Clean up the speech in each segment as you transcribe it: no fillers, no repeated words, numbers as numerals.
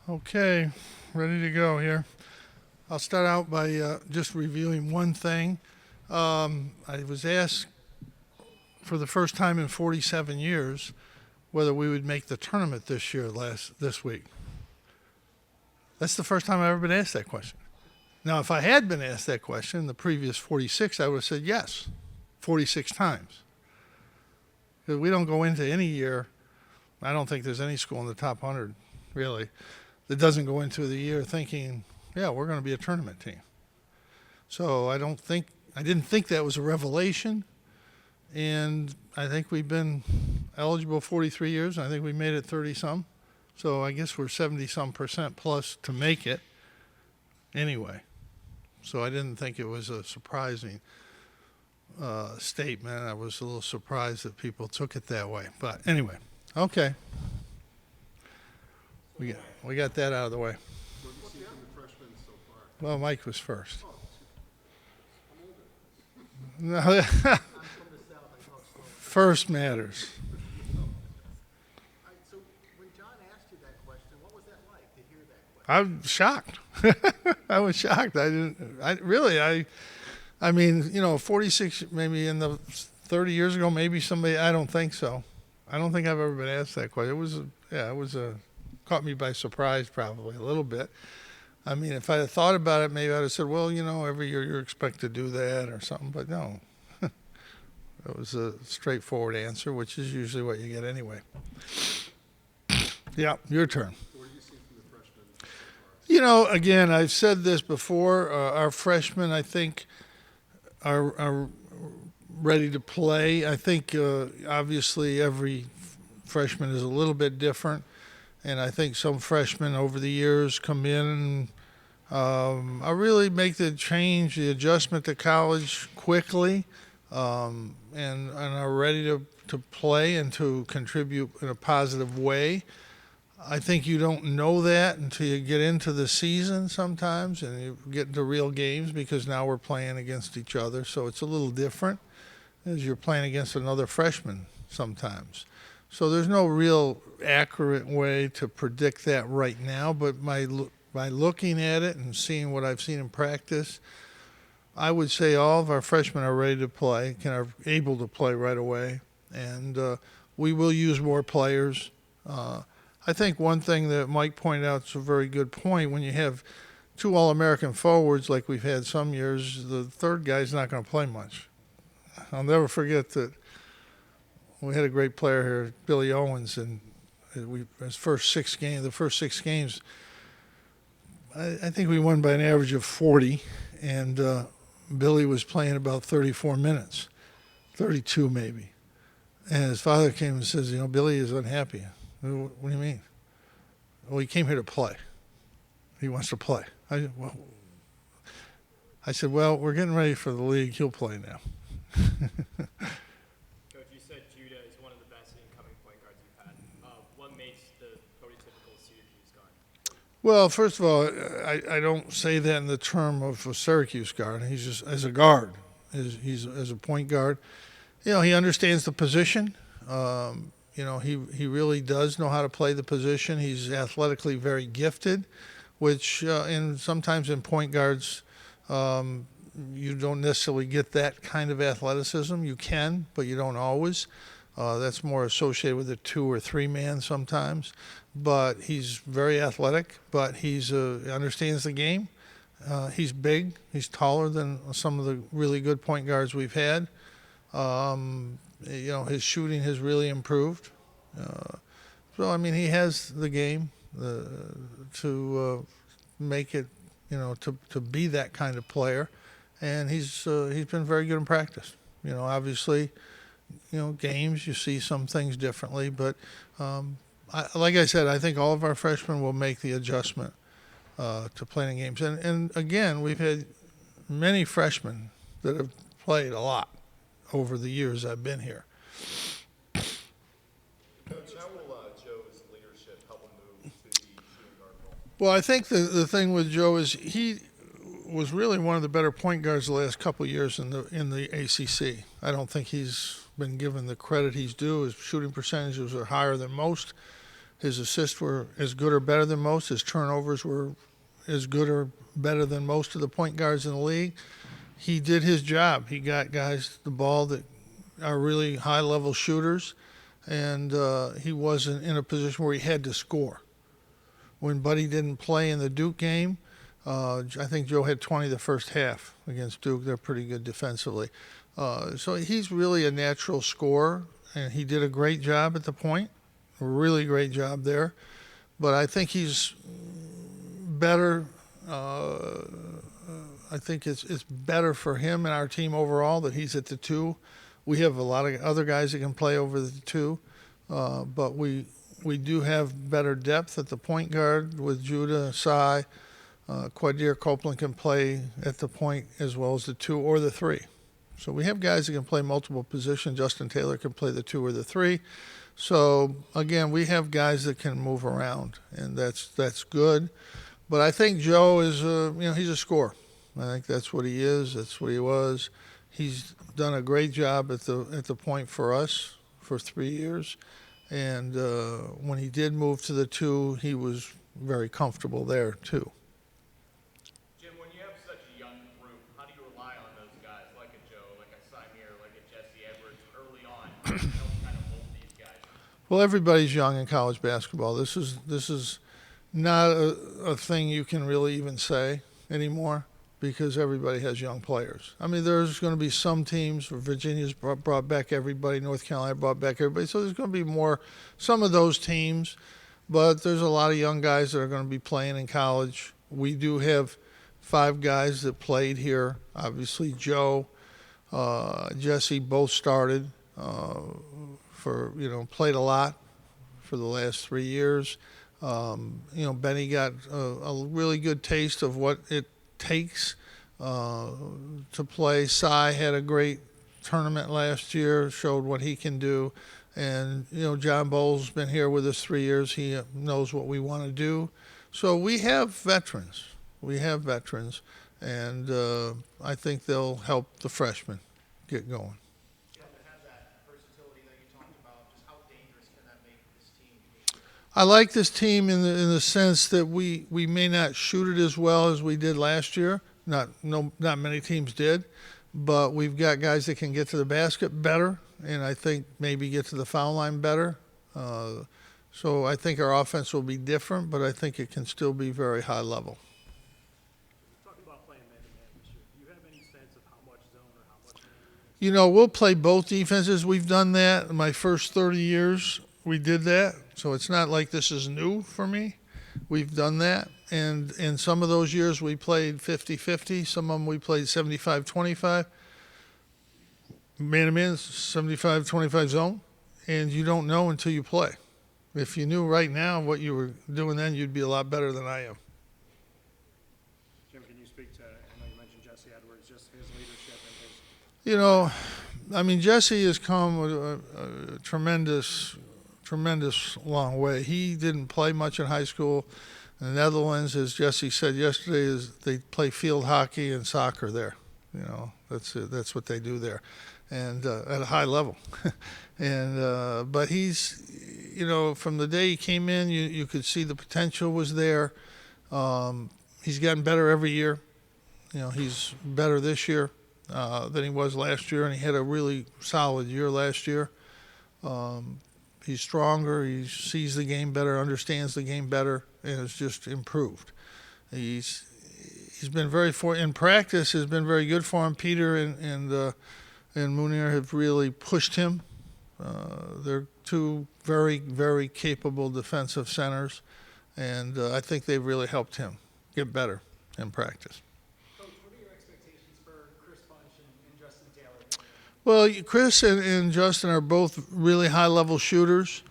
Okay, ready to go here. I'll start out by just reviewing one thing. I was asked for the first time in 47 years whether we would make the tournament this week. That's the first time I've ever been asked that question. Now, if I had been asked that question in the previous 46, I would have said yes, 46 times. Because we don't go into any year, I don't think there's any school in the top 100, really, that doesn't go into the year thinking, yeah, we're going to be a tournament team. So I didn't think that was a revelation. And I think we've been eligible 43 years. And I think we made it 30 some. So I guess we're 70 some percent plus to make it anyway. So I didn't think it was a surprising statement. I was a little surprised that people took it that way. But anyway, okay. We got that out of the way. Well, Mike was first. No, first matters. So when John asked you that question, what was that like to hear that question? I'm shocked. I was shocked. I mean, 46, maybe in the 30 years ago, maybe somebody, I don't think so. I don't think I've ever been asked that question. Caught me by surprise probably a little bit. I mean, if I had thought about it, maybe I'd have said, well, every year you're expected to do that or something, but no. It was a straightforward answer, which is usually what you get anyway. Yeah, your turn. What do you see from the freshmen? Again, I've said this before. Our freshmen, I think, are ready to play. I think, obviously, every freshman is a little bit different. And I think some freshmen over the years come in and really make the change, the adjustment to college quickly, and are ready to play and to contribute in a positive way. I think you don't know that until you get into the season sometimes and you get into real games, because now we're playing against each other. So it's a little different as you're playing against another freshman sometimes. So there's no real accurate way to predict that right now, but by looking at it and seeing what I've seen in practice, I would say all of our freshmen are ready to play, are able to play right away, and we will use more players. I think one thing that Mike pointed out is a very good point. When you have two All-American forwards like we've had some years, the third guy's not going to play much. I'll never forget that we had a great player here, Billy Owens, and the first six games, I think we won by an average of 40, and Billy was playing about 34 minutes, 32 maybe. And his father came and says, Billy is unhappy. What do you mean? Well, he came here to play. He wants to play. I said, well, we're getting ready for the league. He'll play now. Coach, you said Judah is one of the best incoming point guards you've had. What makes the prototypical Syracuse guard? Well, first of all, I don't say that in the term of a Syracuse guard. He's just as a guard. He's as a point guard. He understands the position. He really does know how to play the position. He's athletically very gifted, which sometimes in point guards, you don't necessarily get that kind of athleticism. You can, but you don't always. That's more associated with a 2 or 3 man sometimes. But he's very athletic, but he's understands the game. He's big. He's taller than some of the really good point guards we've had. His shooting has really improved. He has the game to make it, to be that kind of player. And he's been very good in practice. Obviously, games, you see some things differently. But like I said, I think all of our freshmen will make the adjustment to playing games. And again, we've had many freshmen that have played a lot over the years I've been here. Coach, how will Joe's leadership help him move to the shooting guard role? Well, I think the thing with Joe is he was really one of the better point guards the last couple of years in the ACC. I don't think he's been given the credit he's due. His shooting percentages are higher than most. His assists were as good or better than most. His turnovers were as good or better than most of the point guards in the league. He did his job. He got guys the ball that are really high-level shooters, and he wasn't in a position where he had to score. When Buddy didn't play in the Duke game, I think Joe had 20 the first half against Duke. They're pretty good defensively. So he's really a natural scorer, and he did a great job at the point, a really great job there. But I think he's better. I think it's better for him and our team overall that he's at the 2. We have a lot of other guys that can play over the 2, but we do have better depth at the point guard with Judah, Sy. Quadir Copeland can play at the point as well as the 2 or the 3. So we have guys that can play multiple positions. Justin Taylor can play the 2 or the 3. So again, we have guys that can move around, and that's good. But I think Joe is he's a scorer. I think that's what he is. That's what he was. He's done a great job at the point for us for 3 years, and when he did move to the 2, he was very comfortable there too. Jim, when you have such a young group, how do you rely on those guys like a Joe, like a Symir, like a Jesse Edwards early on to help kind of mold these guys? Well, everybody's young in college basketball. This is not a thing you can really even say anymore because everybody has young players. I mean, there's going to be some teams. Virginia's brought back everybody. North Carolina brought back everybody. So there's going to be some of those teams. But there's a lot of young guys that are going to be playing in college. We do have 5 guys that played here. Obviously, Joe, Jesse both started played a lot for the last 3 years. Benny got a really good taste of what it takes to play. Sy had a great tournament last year, showed what he can do. And, John Bowles been here with us 3 years. He knows what we want to do. So we have veterans. And I think they'll help the freshmen get going. You have to have that versatility that you talked about. Just how dangerous can that make this team? I like this team in the sense that we may not shoot it as well as we did last year. Not many teams did, but we've got guys that can get to the basket better, and I think maybe get to the foul line better. So I think our offense will be different, but I think it can still be very high level. Talking about playing man-to-man this year, do you have any sense of how much zone or how much man? We'll play both defenses. We've done that in my first 30 years. We did that, so it's not like this is new for me. We've done that, and in some of those years we played 50-50. Some of them we played 75-25. Man-to-man, 75-25 zone, and you don't know until you play. If you knew right now what you were doing then, you'd be a lot better than I am. Jim, can you speak to, I know you mentioned Jesse Edwards, just his leadership and his... Jesse has come a tremendous long way. He didn't play much in high school. In the Netherlands, as Jesse said yesterday, they play field hockey and soccer there. That's what they do there, and at a high level. But he's, from the day he came in, you could see the potential was there. He's gotten better every year. He's better this year than he was last year, and he had a really solid year last year. He's stronger. He sees the game better, understands the game better, and has just improved. He's been in practice has been very good for him. Peter and Munir have really pushed him. They're 2 very, very capable defensive centers, and I think they've really helped him get better in practice. Coach, what are your expectations for Chris Bunch and Justin Taylor? Well, Chris and Justin are both really high-level shooters.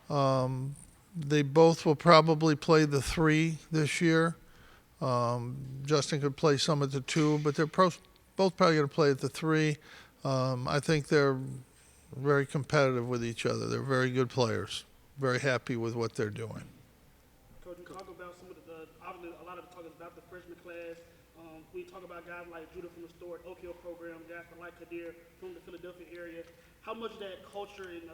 They both will probably play the 3 this year. Justin could play some at the 2, but they're both probably going to play at the 3. I think they're very competitive with each other. They're very good players. Very happy with what they're doing. Coach, talk about some of obviously a lot of the talk is about the freshman class, We talk about guys like Judah from the Story, Oak Hill program, guys like Kadir from the Philadelphia area. How much of that culture and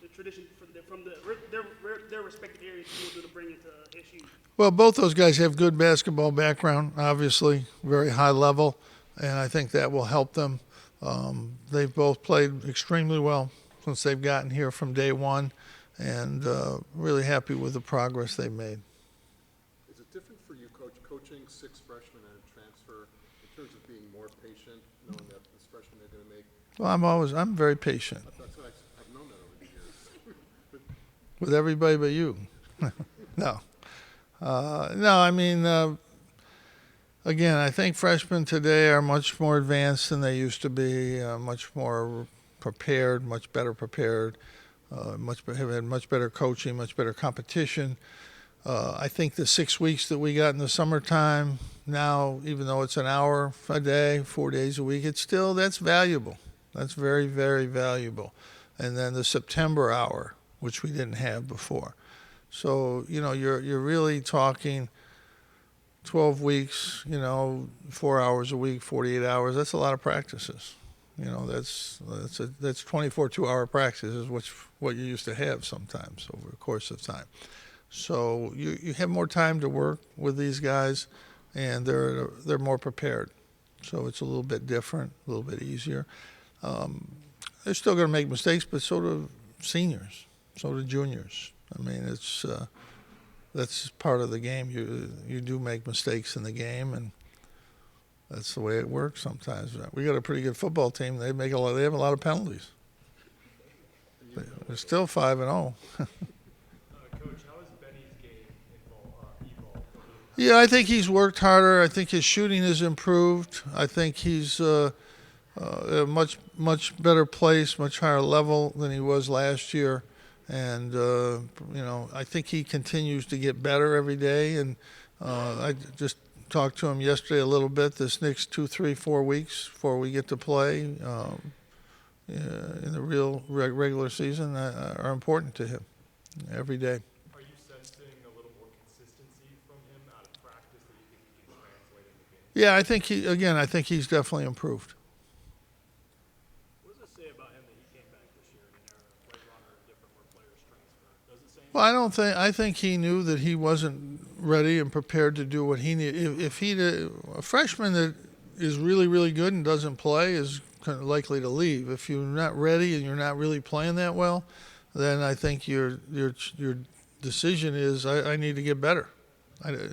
the tradition from their respective areas you will do to bring into SU? Well, both those guys have good basketball background, obviously, very high level, and I think that will help them. They've both played extremely well since they've gotten here from day one, and really happy with the progress they've made. Is it different for you, Coach, coaching 6 freshmen and a transfer in terms of being more patient, knowing that this freshman they're going to make? Well, I'm very patient That's what I've known that over the years. with everybody but you. No. No, I mean, again, I think freshmen today are much more advanced than they used to be, much more prepared, much better prepared, have had much better coaching, much better competition. I think the 6 weeks that we got in the summertime now, even though it's an hour a day, 4 days a week, that's valuable. That's very, very valuable. And then the September hour, which we didn't have before. So, you're really talking 12 weeks, 4 hours a week, 48 hours. That's a lot of practices. That's 24 2-hour practices, what you used to have sometimes over the course of time. So you have more time to work with these guys, and they're more prepared. So it's a little bit different, a little bit easier. They're still going to make mistakes, but so do seniors, so do juniors. I mean, that's part of the game. You do make mistakes in the game, and that's the way it works sometimes. We got a pretty good football team. They have a lot of penalties. They're still 5-0. Coach, how has Benny's game evolved? Yeah, I think he's worked harder. I think his shooting has improved. I think he's a much better place, much higher level than he was last year. And, I think he continues to get better every day. And I just talked to him yesterday a little bit. This next 2, 3, 4 weeks before we get to play in the real regular season are important to him every day. Are you sensing a little more consistency from him out of practice that you think he can translate into games? Yeah, I think he's definitely improved. What does it say about him that he came back this year in an era of play longer, different, where players transfer? Does it say anything? Well, I think he knew that he wasn't ready and prepared to do what he needed. If a freshman that is really, really good and doesn't play is kind of likely to leave. If you're not ready and you're not really playing that well, then I think your decision is I need to get better.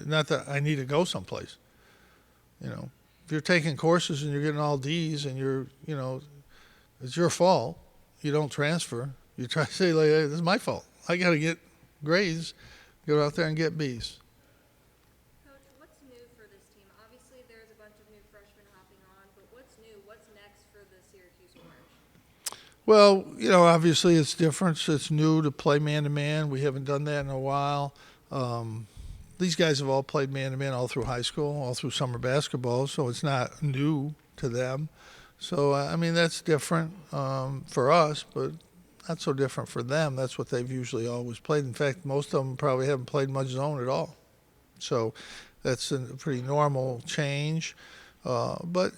Not that I need to go someplace. If you're taking courses and you're getting all D's and it's your fault, you don't transfer. You try to say, hey, this is my fault. I got to get grades, go out there and get B's. Coach, what's new for this team? Obviously, there's a bunch of new freshmen hopping on, but what's new? What's next for the Syracuse Orange? Well, obviously it's different. It's new to play man-to-man. We haven't done that in a while. These guys have all played man-to-man all through high school, all through summer basketball, so it's not new to them. So, that's different for us, but not so different for them. That's what they've usually always played. In fact, most of them probably haven't played much zone at all. So that's a pretty normal change. But,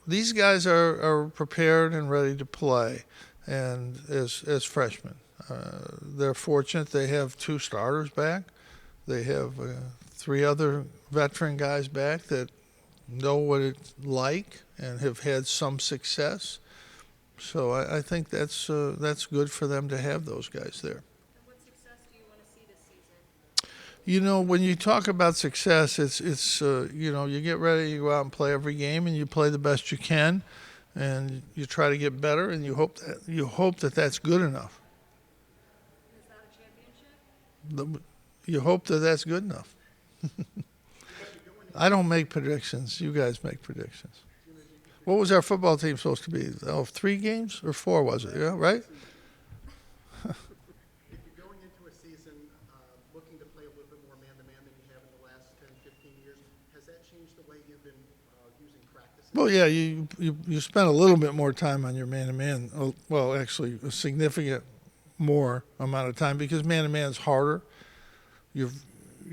these guys are prepared and ready to play and as freshmen. They're fortunate they have 2 starters back. They have 3 other veteran guys back that know what it's like and have had some success. So I think that's good for them to have those guys there. And what success do you want to see this season? When you talk about success, it's you get ready, you go out and play every game, and you play the best you can, and you try to get better, and you hope that that's good enough. Is that a championship? You hope that that's good enough. I don't make predictions. You guys make predictions. What was our football team supposed to be? 3 games or 4 was it? Yeah, right? If you're going into a season looking to play a little bit more man-to-man than you have in the last 10, 15 years, has that changed the way you've been using practice? Well, yeah, you spend a little bit more time on your man-to-man. Well, actually, a significant more amount of time because man-to-man is harder. You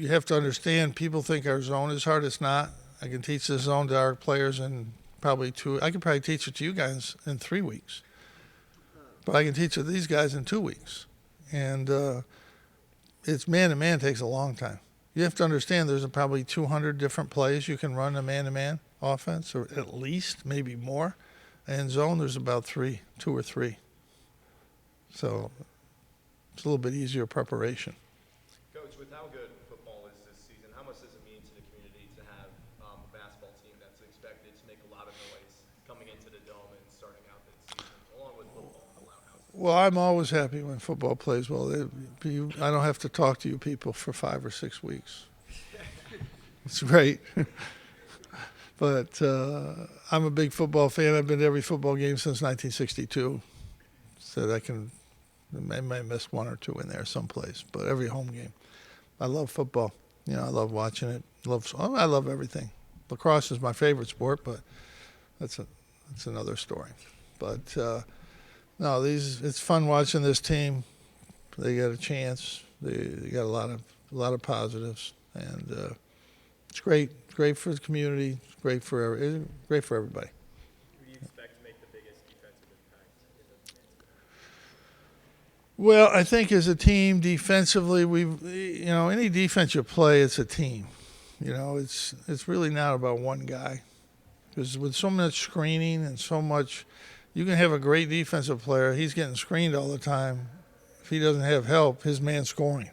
have to understand, people think our zone is hard. It's not. I can teach the zone to our players in probably 2. I could probably teach it to you guys in 3 weeks, but I can teach it to these guys in 2 weeks. And it's man-to-man takes a long time. You have to understand there's probably 200 different plays you can run a man-to-man offense, or at least, maybe more. And zone, there's about 2 or 3. So it's a little bit easier preparation. Coach, with how good football is this season, how much does it mean to the community to have a basketball team that's expected to make a lot of noise coming into the dome and starting out the season, along with football? Well, I'm always happy when football plays well. I don't have to talk to you people for 5 or 6 weeks. It's great. But I'm a big football fan. I've been to every football game since 1962. So I may miss 1 or 2 in there someplace, but every home game. I love football. I love watching it. I love everything. Lacrosse is my favorite sport, but that's another story. But no, it's fun watching this team. They got a chance. They got a lot of positives, and it's great. It's great for the community. It's great for everybody. Who do you expect to make the biggest defensive impact? Well, I think as a team, defensively, any defense you play, it's a team. It's really not about one guy, because with so much screening and so much, you can have a great defensive player. He's getting screened all the time. If he doesn't have help, his man's scoring.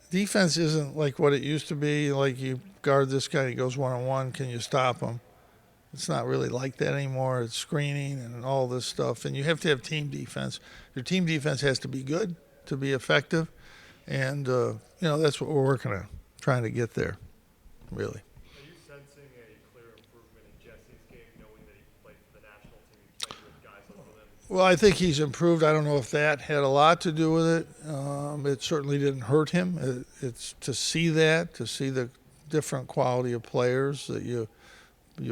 Defense isn't like what it used to be. Like, you guard this guy, he goes one-on-one. Can you stop him? It's not really like that anymore. It's screening and all this stuff. And you have to have team defense. Your team defense has to be good to be effective. And, that's what we're working on, trying to get there, really. Are you sensing a clear improvement in Jesse's game, knowing that he played for the national team, he played with guys like him? Well, I think he's improved. I don't know if that had a lot to do with it. It certainly didn't hurt him. It's to see the different quality of players that you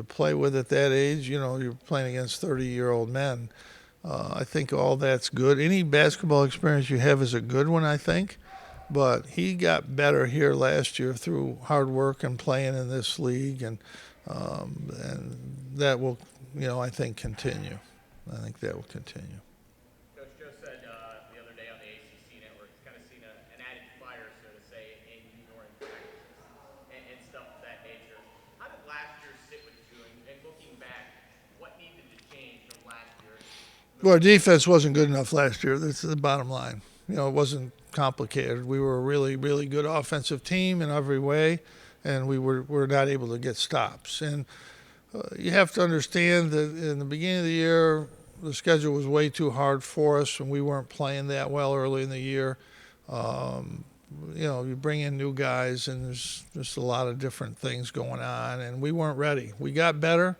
play with at that age. You're playing against 30-year-old men. I think all that's good. Any basketball experience you have is a good one, I think. But he got better here last year through hard work and playing in this league, and that will, I think, continue. I think that will continue. Coach Joe said the other day on the ACC network, he's kind of seen an added fire, so to say, in you during practices and stuff of that nature. How did last year sit with you? And looking back, what needed to change from last year? Well, our defense wasn't good enough last year. That's the bottom line. It wasn't complicated. We were a really, really good offensive team in every way, and we were not able to get stops. And you have to understand that in the beginning of the year, the schedule was way too hard for us, and we weren't playing that well early in the year. You bring in new guys, and there's just a lot of different things going on, and we weren't ready. We got better.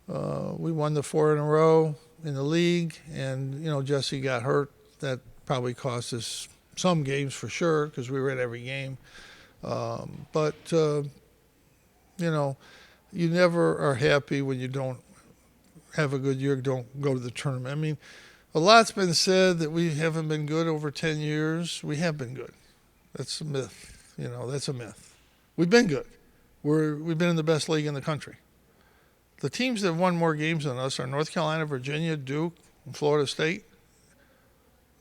We won the 4 in a row in the league, and, Jesse got hurt. That probably cost us some games for sure, because we were at every game. But you never are happy when you don't have a good year, don't go to the tournament. I mean, a lot's been said that we haven't been good over 10 years. We have been good. That's a myth. That's a myth. We've been good. We've been in the best league in the country. The teams that have won more games than us are North Carolina, Virginia, Duke, and Florida State.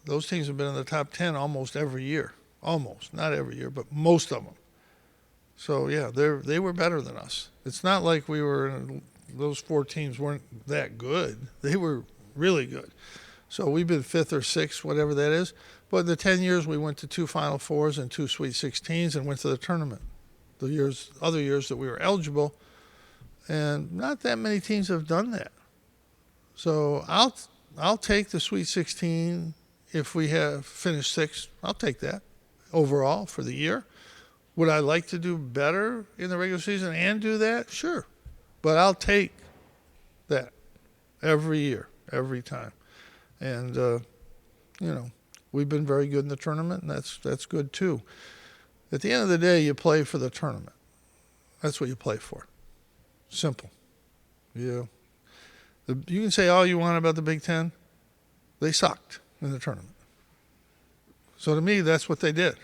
Those teams have been in the top 10 almost every year. Almost. Not every year, but most of them. So, yeah, they were better than us. It's not like those 4 teams weren't that good. They were really good. So we've been 5th or 6th, whatever that is. But in the 10 years, we went to 2 Final Fours and 2 Sweet 16s and went to the tournament. Other years that we were eligible, and not that many teams have done that. So I'll take the Sweet 16 if we have finished 6th. I'll take that overall for the year. Would I like to do better in the regular season and do that? Sure. But I'll take that every year, every time. And, we've been very good in the tournament, and that's good too. At the end of the day, you play for the tournament. That's what you play for. Simple. You can say all you want about the Big Ten. They sucked in the tournament. So to me, that's what they did.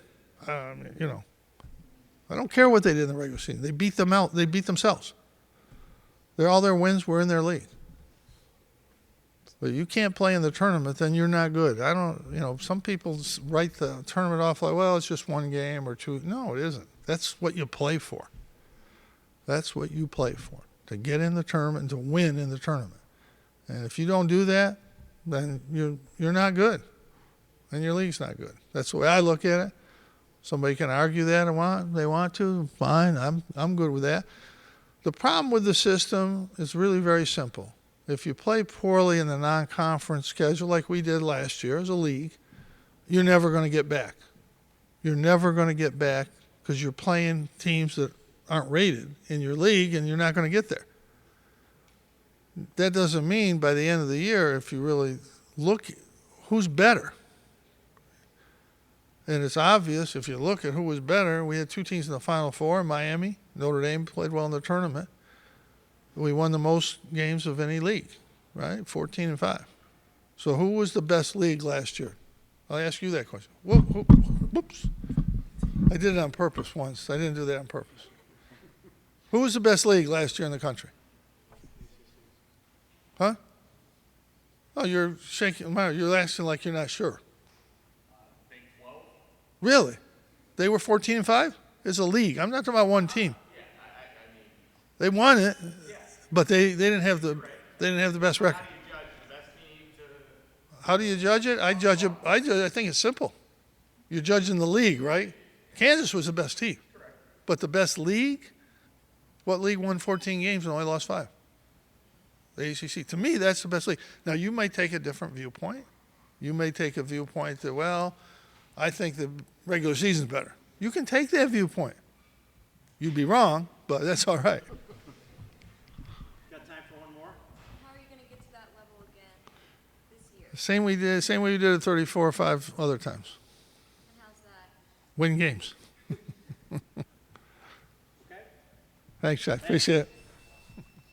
I don't care what they did in the regular season. They beat them out. They beat themselves. All their wins were in their league. But you can't play in the tournament, then you're not good. I don't, some people write the tournament off like, well, it's just one game or two. No, it isn't. That's what you play for. That's what you play for, to get in the tournament and to win in the tournament. And if you don't do that, then you're not good, and your league's not good. That's the way I look at it. Somebody can argue that they want to, fine. I'm good with that. The problem with the system is really very simple. If you play poorly in the non-conference schedule like we did last year as a league, you're never going to get back. You're never going to get back because you're playing teams that aren't rated in your league, and you're not going to get there. That doesn't mean by the end of the year, if you really look, who's better? And it's obvious if you look at who was better. We had two teams in the Final Four, Miami. Notre Dame played well in the tournament. We won the most games of any league, right? 14-5. So who was the best league last year? I'll ask you that question. Whoops. I did it on purpose once. I didn't do that on purpose. Who was the best league last year in the country? Huh? Oh, you're shaking. You're acting like you're not sure. Big 12. Really? They were 14-5? It's a league. I'm not talking about one team. Yeah, I mean, They won it, but they didn't have the best record. how do you judge the best team to? How do you judge it? I think it's simple. You're judging the league, right? Kansas was the best team. Correct. But the best league? What league won 14 games and only lost 5? The ACC. To me, that's the best league. Now, you may take a different viewpoint. You may take a viewpoint that, well, I think the regular season's better. You can take that viewpoint. You'd be wrong, but that's all right. Got time for one more? How are you gonna get to that level again this year? Same way we did it 34 or 5 other times. And how's that? Win games. Okay. Thanks, Jack. Appreciate it.